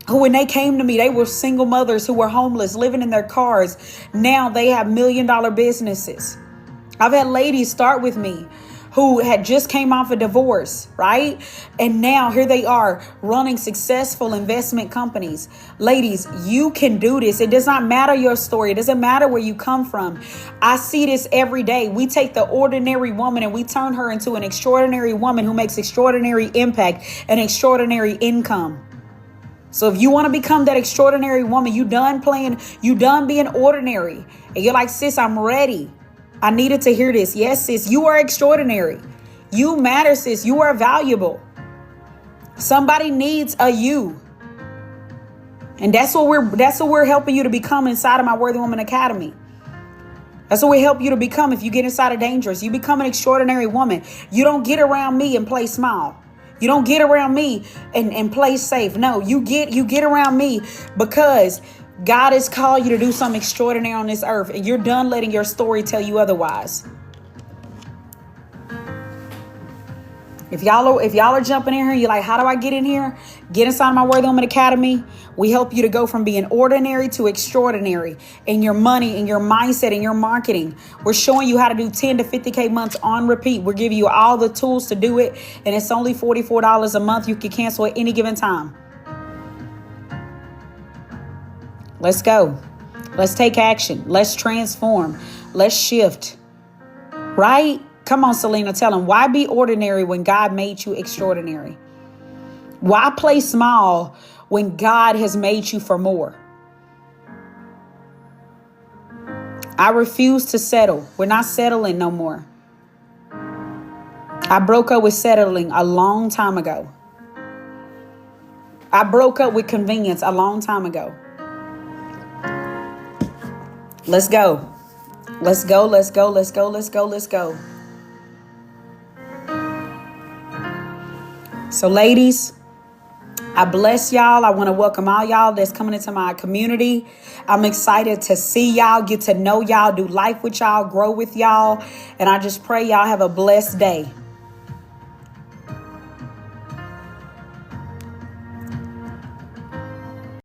who, when they came to me, they were single mothers who were homeless, living in their cars. Now they have $1 million businesses. I've had ladies start with me who had just came off a divorce, right? And now here they are running successful investment companies. Ladies, you can do this. It does not matter your story. It doesn't matter where you come from. I see this every day. We take the ordinary woman and we turn her into an extraordinary woman who makes extraordinary impact and extraordinary income. So if you want to become that extraordinary woman, you done being ordinary. And you're like, sis, I'm ready. I needed to hear this. Yes, sis, you are extraordinary. You matter, sis. You are valuable. Somebody needs a you. And that's what we're helping you to become inside of my Worthy Woman Academy. That's what we help you to become if you get inside of Dangerous. You become an extraordinary woman. You don't get around me and play small. You don't get around me and play safe. No, you get around me because God has called you to do something extraordinary on this earth, and you're done letting your story tell you otherwise. If y'all are jumping in here, you're like, how do I get in here? Get inside my Worthy Woman Academy. We help you to go from being ordinary to extraordinary in your money, in your mindset, in your marketing. We're showing you how to do 10 to 50K months on repeat. We're giving you all the tools to do it. And it's only $44 a month. You can cancel at any given time. Let's go. Let's take action. Let's transform. Let's shift. Right? Come on, Selena, tell them, why be ordinary when God made you extraordinary? Why play small when God has made you for more? I refuse to settle. We're not settling no more. I broke up with settling a long time ago. I broke up with convenience a long time ago. Let's go. Let's go. Let's go. Let's go. Let's go. Let's go. So ladies, I bless y'all. I want to welcome all y'all that's coming into my community. I'm excited to see y'all, get to know y'all, do life with y'all, grow with y'all. And I just pray y'all have a blessed day.